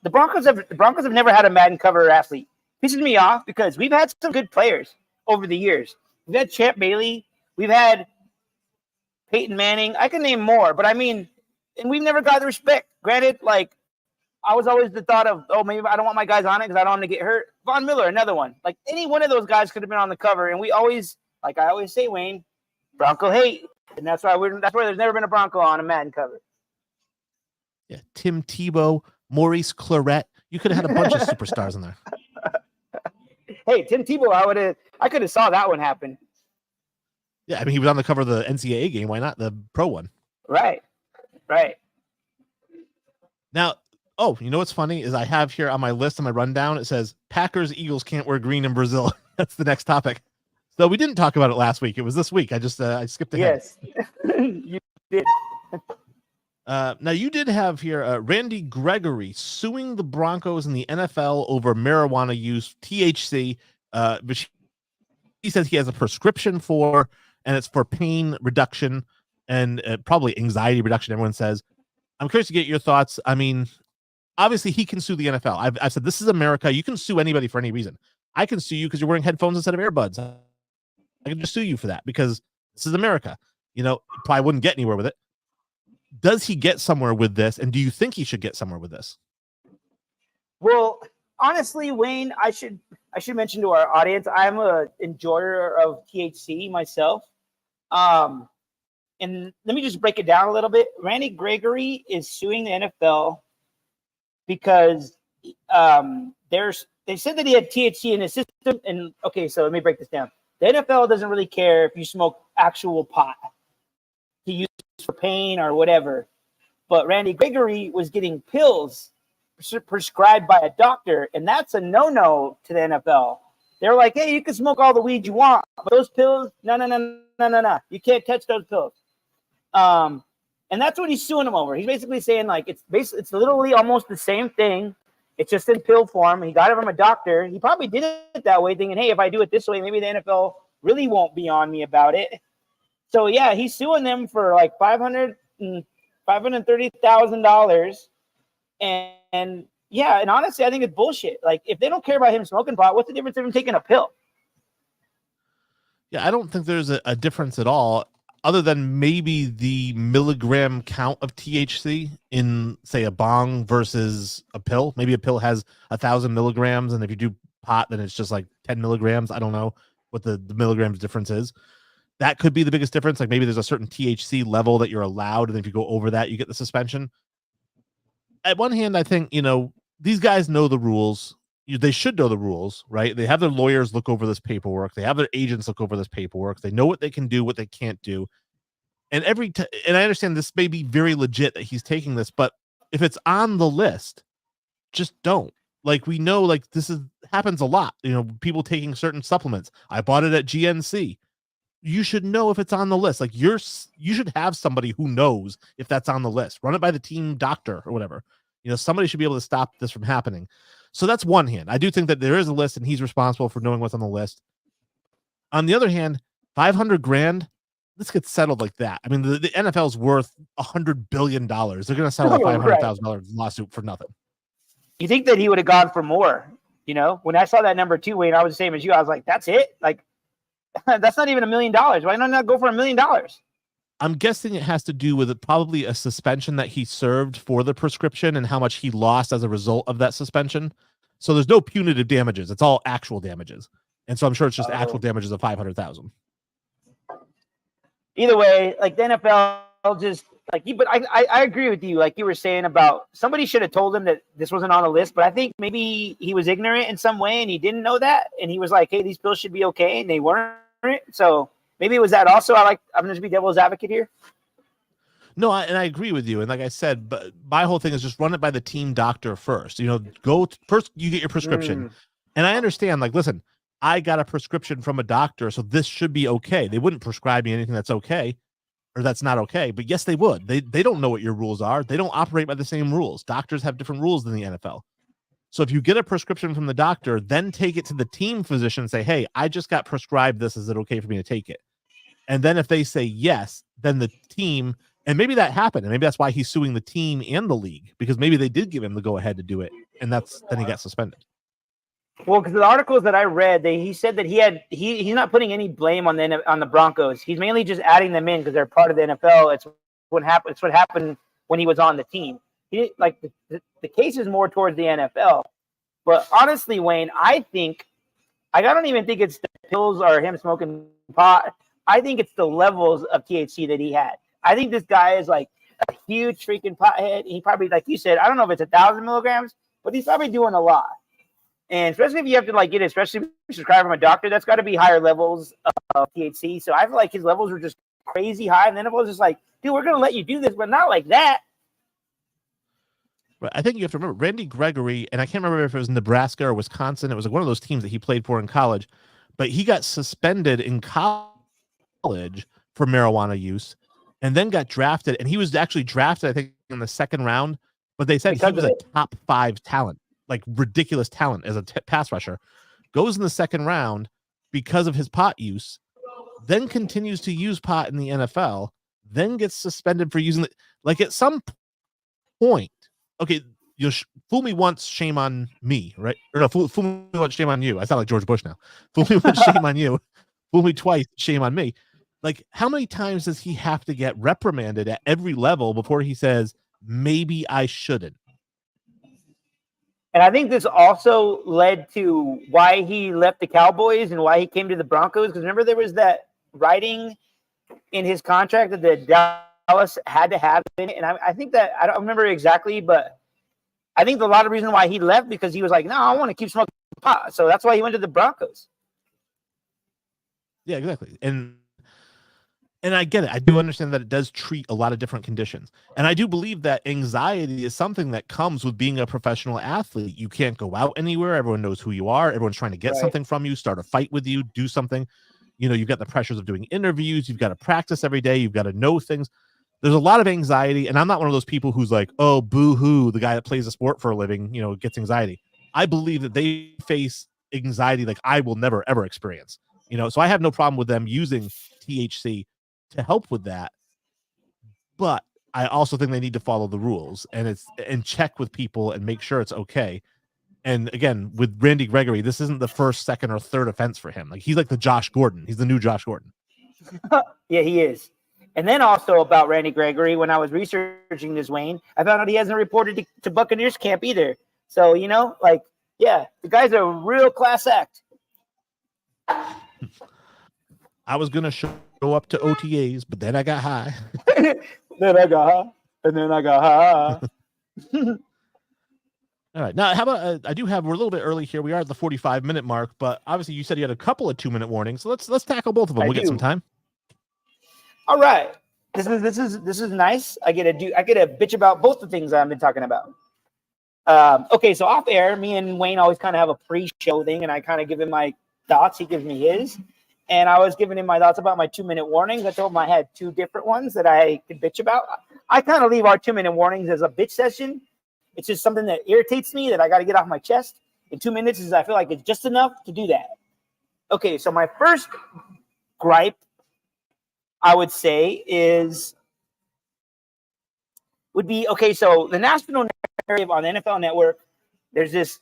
the Broncos have never had a Madden cover athlete. Pisses me off because we've had some good players over the years. We've had Champ Bailey. We've had Peyton Manning. I can name more, but I mean, and we've never got the respect. Granted, like, I was always the thought of, oh, maybe I don't want my guys on it because I don't want to get hurt. Von Miller, another one. Like, any one of those guys could have been on the cover, and we always, like I always say, Wayne, Bronco hate, and that's why there's never been a Bronco on a Madden cover. Yeah, Tim Tebow, Maurice Claret. You could have had a bunch of superstars in there. Hey, Tim Tebow, I could have saw that one happen. Yeah, I mean, he was on the cover of the NCAA game. Why not the pro one? Right. Now, you know what's funny is I have here on my list, on my rundown, it says Packers, Eagles can't wear green in Brazil. That's the next topic. So we didn't talk about it last week. It was this week. I skipped ahead. Yes, you did. Now, you did have here Randy Gregory suing the Broncos and the NFL over marijuana use, THC, which he says he has a prescription for, and it's for pain reduction and probably anxiety reduction, everyone says. I'm curious to get your thoughts. I mean, obviously, he can sue the NFL. I've said this is America. You can sue anybody for any reason. I can sue you because you're wearing headphones instead of earbuds. I can just sue you for that because this is America. Probably wouldn't get anywhere with it. Does he get somewhere with this? And do you think he should get somewhere with this? Well, honestly, Wayne, I should mention to our audience, I'm a enjoyer of THC myself. And let me just break it down a little bit. Randy Gregory is suing the NFL because they said that he had THC in his system. And okay, so let me break this down. The NFL doesn't really care if you smoke actual pot to use for pain or whatever. But Randy Gregory was getting pills prescribed by a doctor, and that's a no-no to the NFL. They're like, hey, you can smoke all the weed you want, but those pills, no. You can't touch those pills. And that's what he's suing him over. He's basically saying, like, it's literally almost the same thing. It's just in pill form. He got it from a doctor. He probably did it that way, thinking, hey, if I do it this way, maybe the NFL really won't be on me about it. So yeah, he's suing them for like $530,000. And yeah, and honestly, I think it's bullshit. Like, if they don't care about him smoking pot, what's the difference of him taking a pill? Yeah, I don't think there's a difference at all, other than maybe the milligram count of THC in, say, a bong versus a pill. Maybe a pill has 1,000 milligrams, and if you do pot, then it's just like 10 milligrams. I don't know what the milligrams difference is. That could be the biggest difference. Like, maybe there's a certain THC level that you're allowed, and if you go over that, you get the suspension. At one hand, I think, these guys know the rules. They should know the rules, right? They have their lawyers look over this paperwork. They have their agents look over this paperwork. They know what they can do, what they can't do. And and I understand this may be very legit that he's taking this, but if it's on the list, just don't. Like, we know, like, happens a lot. People taking certain supplements. I bought it at GNC. you should know if it's on the list. Like you should have somebody who knows if that's on the list. Run it by the team doctor or whatever. Somebody should be able to stop this from happening. So that's one hand. I do think that there is a list and he's responsible for knowing what's on the list. On the other hand, $500,000, this gets settled like that. I mean, the NFL is worth $100 billion. They're going to settle a $500,000 lawsuit for nothing. You think that he would have gone for more? When I saw that number 2, Wayne, I was the same as you. I was like, that's it? Like, that's not even $1 million. Why not go for $1 million? I'm guessing it has to do with probably a suspension that he served for the prescription and how much he lost as a result of that suspension. So there's no punitive damages. It's all actual damages. And so I'm sure it's just actual damages of $500,000. Either way, like the NFL just but I agree with you. Like you were saying about somebody should have told him that this wasn't on the list, but I think maybe he was ignorant in some way and he didn't know that. And he was like, hey, these pills should be okay. And they weren't. So maybe it was that also. I'm going to be devil's advocate here. No, and I agree with you. And like I said, but my whole thing is just run it by the team doctor first. Go first, you get your prescription. And I understand, like, listen, I got a prescription from a doctor, so this should be okay. They wouldn't prescribe me anything that's okay or that's not okay. But yes, they would. They don't know what your rules are. They don't operate by the same rules. Doctors have different rules than the NFL. So if you get a prescription from the doctor, then take it to the team physician and say, hey, I just got prescribed this. Is it okay for me to take it? And then if they say yes, then the team, and maybe that happened, and maybe that's why he's suing the team and the league, because maybe they did give him the go-ahead to do it, and then he got suspended. Well, because the articles that I read, he said that he's not putting any blame on the Broncos. He's mainly just adding them in because they're part of the NFL. It's what happened when he was on the team. He like the case is more towards the NFL. But honestly, Wayne, I don't even think it's the pills or him smoking pot. I think it's the levels of THC that he had. I think this guy is like a huge freaking pothead. He probably, like you said, I don't know if it's 1,000 milligrams, but he's probably doing a lot. And especially if you have to get it, especially if you subscribe from a doctor, that's got to be higher levels of THC. So I feel like his levels were just crazy high. And then it was just like, dude, we're going to let you do this, but not like that. I think you have to remember Randy Gregory, and I can't remember if it was Nebraska or Wisconsin. It was like one of those teams that he played for in college, but he got suspended in college for marijuana use and then got drafted. And he was actually drafted, I think, in the second round, but they said he was a top 5 talent, like ridiculous talent as a pass rusher, goes in the second round because of his pot use, then continues to use pot in the NFL, then gets suspended for using it. Like at some point, okay, fool me once, shame on me, right? Or no, fool me once, shame on you. I sound like George Bush now. Fool me once, shame on you. Fool me twice, shame on me. Like, how many times does he have to get reprimanded at every level before he says, maybe I shouldn't? And I think this also led to why he left the Cowboys and why he came to the Broncos. Because remember, there was that writing in his contract that the Dallas had to have in it. And I think that, I don't remember exactly, but I think a lot of reason why he left because he was like, no, I want to keep smoking pot. So that's why he went to the Broncos. Yeah, exactly. And I get it. I do understand that it does treat a lot of different conditions. And I do believe that anxiety is something that comes with being a professional athlete. You can't go out anywhere. Everyone knows who you are. Everyone's trying to get something from you, start a fight with you, do something. You've got the pressures of doing interviews. You've got to practice every day. You've got to know things. There's a lot of anxiety. And I'm not one of those people who's like, oh, boo-hoo, the guy that plays a sport for a living, gets anxiety. I believe that they face anxiety like I will never, ever experience. So I have no problem with them using THC to help with that, but I also think they need to follow the rules and check with people and make sure it's okay. And again, with Randy Gregory, this isn't the first, second, or third offense for him. Like he's like the Josh Gordon. He's the new Josh Gordon. Yeah, he is. And then also about Randy Gregory, when I was researching this, Wayne, I found out he hasn't reported to Buccaneers camp either. So the guy's a real class act. I was gonna show up to OTAs, but then I got high. Then I got high. And then I got high. All right. Now, how about we're a little bit early here. We are at the 45-minute mark, but obviously you said you had a couple of 2-minute warnings. So let's tackle both of them. We'll get some time. All right. This is nice. I get to bitch about both the things I've been talking about. Okay, so off air, me and Wayne always kind of have a pre-show thing, and I kind of give him my thoughts. He gives me his. and I was giving him my thoughts about my 2-minute warnings. I told him I had 2 different ones that I could bitch about. I kind of leave our 2-minute warnings as a bitch session. It's just something that irritates me that I got to get off my chest. In 2 minutes is I feel like it's just enough to do that. Okay, so my first gripe, I would say, would be, okay, so the national narrative on the NFL Network, there's this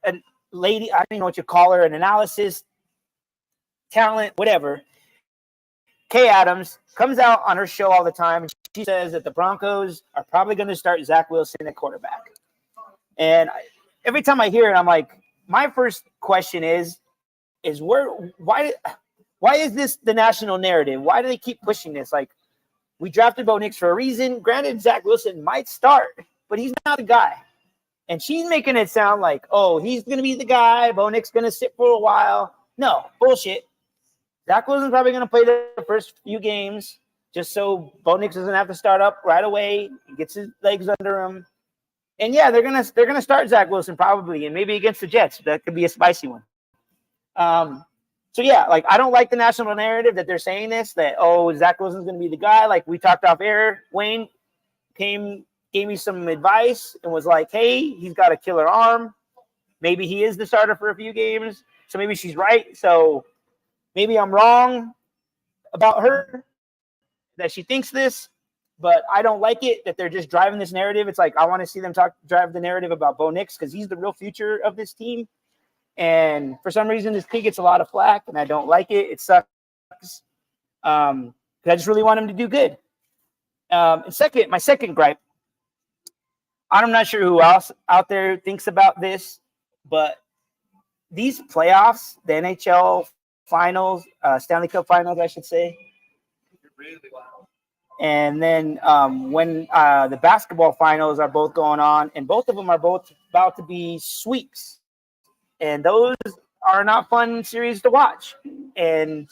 a lady, I don't even know what you call her, an analysis, talent, whatever. Kay Adams comes out on her show all the time, and she says that the Broncos are probably going to start Zach Wilson at quarterback. And every time I hear it, I'm like, my first question is why is this the national narrative? Why do they keep pushing this? Like, we drafted Bo Nix for a reason. Granted, Zach Wilson might start, but he's not the guy. And she's making it sound like, oh, he's going to be the guy. Bo Nix going to sit for a while. No, bullshit. Zach Wilson's probably going to play the first few games just so Bo Nix doesn't have to start up right away. He gets his legs under him. And yeah, they're gonna start Zach Wilson probably, and maybe against the Jets. That could be a spicy one. So yeah, like, I don't like the national narrative that they're saying this, that, oh, Zach Wilson's gonna be the guy. Like, we talked off air, Wayne gave me some advice and was like, hey, he's got a killer arm. Maybe he is the starter for a few games. So maybe she's right. So maybe I'm wrong about her, that she thinks this, but I don't like it that they're just driving this narrative. It's like, I want to see them drive the narrative about Bo Nix because he's the real future of this team. And for some reason, this kid gets a lot of flack, and I don't like it. It sucks. I just really want him to do good. And my second gripe, I'm not sure who else out there thinks about this, but these playoffs, the NHL finals, Stanley Cup finals, I should say. And then when the basketball finals are both going on, and both of them are both about to be sweeps. And those are not fun series to watch. And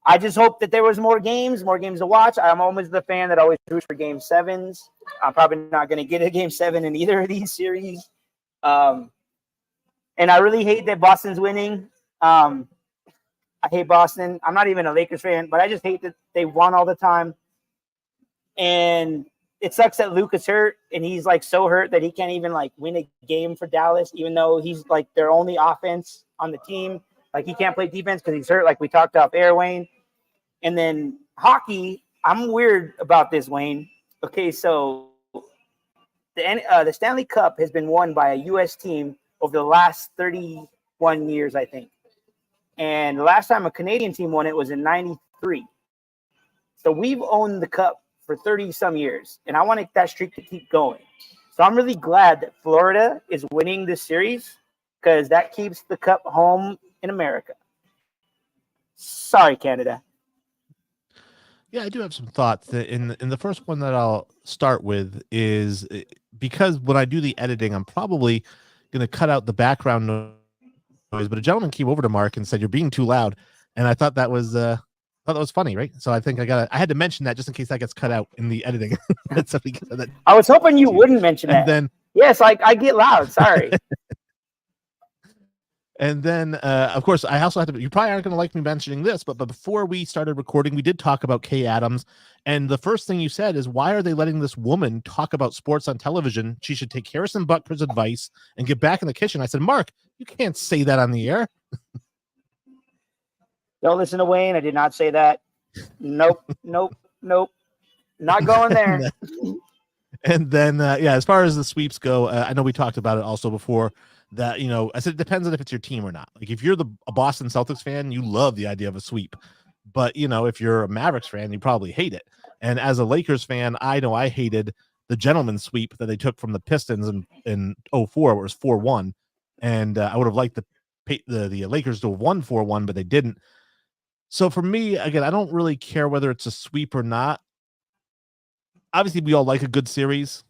I just hope that there was more games to watch. I'm always the fan that always roots for game 7s. I'm probably not going to get a game 7 in either of these series. And I really hate that Boston's winning. I hate Boston. I'm not even a Lakers fan, but I just hate that they won all the time. And it sucks that Luke is hurt, and he's like so hurt that he can't even like win a game for Dallas, even though he's like their only offense on the team. Like, he can't play defense because he's hurt, like we talked off air, Wayne. And then hockey, I'm weird about this, Wayne. Okay, so the Stanley Cup has been won by a U.S. team over the last 31 years, I think. And the last time a Canadian team won it was in 93. So we've owned the cup for 30-some years, and I want that streak to keep going. So I'm really glad that Florida is winning this series because that keeps the cup home in America. Sorry, Canada. Yeah, I do have some thoughts. In the first one that I'll start with is because when I do the editing, I'm probably going to cut out the background noise. But a gentleman came over to Mark and said, "You're being too loud," and I thought that was funny, right? So I think I had to mention that just in case that gets cut out in the editing. I was hoping you wouldn't mention that. Then yes, I get loud. Sorry. And then, of course, I also have to. You probably aren't going to like me mentioning this, but before we started recording, we did talk about Kay Adams, and the first thing you said is, "Why are they letting this woman talk about sports on television? She should take Harrison Butker's advice and get back in the kitchen." I said, "Mark, you can't say that on the air." Don't listen to Wayne. I did not say that. Nope. Not going there. And then, as far as the sweeps go, I know we talked about it also before. That, I said it depends on if it's your team or not. Like, if you're a Boston Celtics fan, you love the idea of a sweep. But, if you're a Mavericks fan, you probably hate it. And as a Lakers fan, I know I hated the gentleman's sweep that they took from the Pistons in 04, where it was 4-1. And I would have liked the Lakers to have won 4-1, but they didn't. So for me, again, I don't really care whether it's a sweep or not. Obviously, we all like a good series,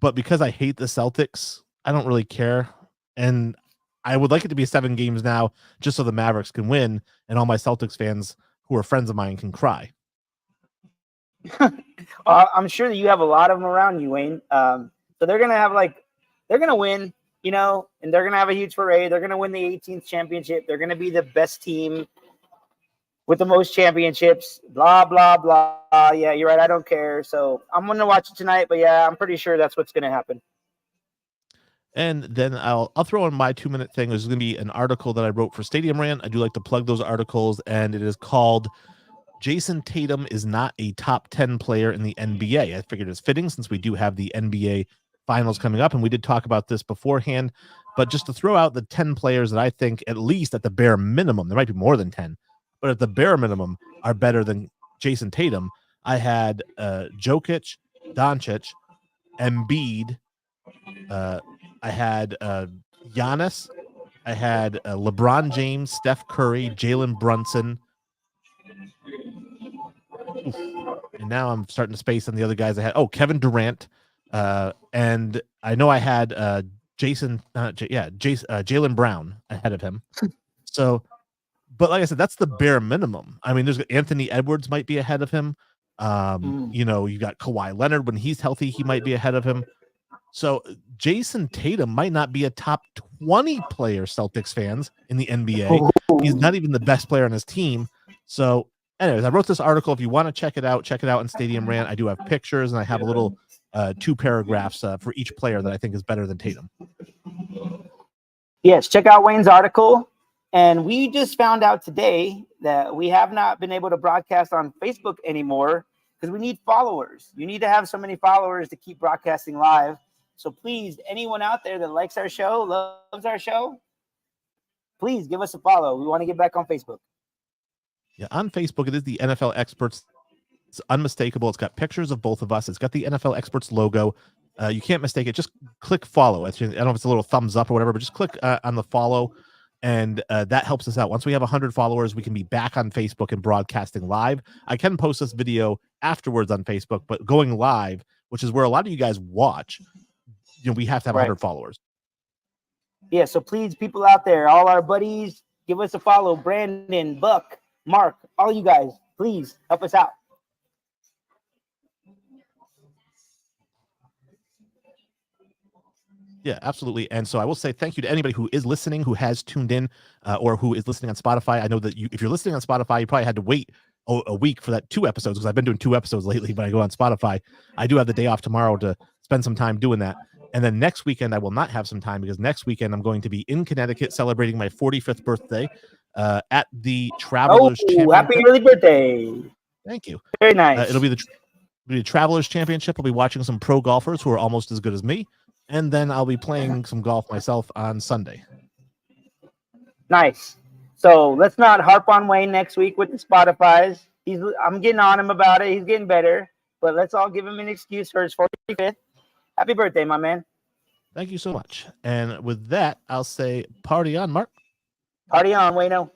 but because I hate the Celtics, I don't really care. And I would like it to be 7 games now, just so the Mavericks can win, and all my Celtics fans who are friends of mine can cry. I'm sure that you have a lot of them around you, Wayne. So they're gonna win, and they're gonna have a huge parade. They're gonna win the 18th championship. They're gonna be the best team with the most championships. Blah, blah, blah. Yeah, you're right. I don't care. So I'm going to watch it tonight. But yeah, I'm pretty sure that's what's going to happen. And then I'll throw in my 2-minute thing. There's going to be an article that I wrote for Stadium Rant. I do like to plug those articles, and it is called Jason Tatum is not a top 10 player in the NBA. I figured it's fitting since we do have the NBA finals coming up, and we did talk about this beforehand. But just to throw out the 10 players that I think, at least at the bare minimum, there might be more than 10, but at the bare minimum are better than Jason Tatum. I had Jokic, Doncic, Embiid, I had Giannis. I had LeBron James, Steph Curry, Jalen Brunson. Oof. And now I'm starting to space on the other guys I had. Oh, Kevin Durant. And I know I had Jalen Brown ahead of him. So, but like I said, that's the bare minimum. I mean, there's Anthony Edwards might be ahead of him. You know, you got Kawhi Leonard when he's healthy, he might be ahead of him. So Jason Tatum might not be a top 20 player, Celtics fans, in the NBA. He's not even the best player on his team. So anyways, I wrote this article. If you want to check it out in Stadium Rant. I do have pictures, and I have a little 2 paragraphs for each player that I think is better than Tatum. Yes, check out Wayne's article. And we just found out today that we have not been able to broadcast on Facebook anymore because we need followers. You need to have so many followers to keep broadcasting live. So please, anyone out there that likes our show, loves our show, please give us a follow. We want to get back on Facebook. Yeah, on Facebook, it is the NFL Experts. It's unmistakable. It's got pictures of both of us. It's got the NFL Experts logo. You can't mistake it. Just click follow. I don't know if it's a little thumbs up or whatever, but just click on the follow, and that helps us out. Once we have 100 followers, we can be back on Facebook and broadcasting live. I can post this video afterwards on Facebook, but going live, which is where a lot of you guys watch, you know, we have to have 100 followers. Yeah, so please, people out there, all our buddies, give us a follow. Brandon, Buck, Mark, all you guys, please help us out. Yeah, absolutely. And so I will say thank you to anybody who is listening, who has tuned in, or who is listening on Spotify. I know that if you're listening on Spotify, you probably had to wait a week for that 2 episodes, because I've been doing 2 episodes lately. But I go on Spotify. I do have the day off tomorrow to spend some time doing that. And then next weekend, I will not have some time, because next weekend I'm going to be in Connecticut celebrating my 45th birthday at the Travelers Championship. Happy early birthday. Thank you. Very nice. It'll be the Travelers Championship. I'll be watching some pro golfers who are almost as good as me. And then I'll be playing some golf myself on Sunday. Nice. So let's not harp on Wayne next week with the Spotify's. I'm getting on him about it. He's getting better. But let's all give him an excuse for his 45th. Happy birthday, my man. Thank you so much. And with that, I'll say party on, Mark. Party on, Wayno.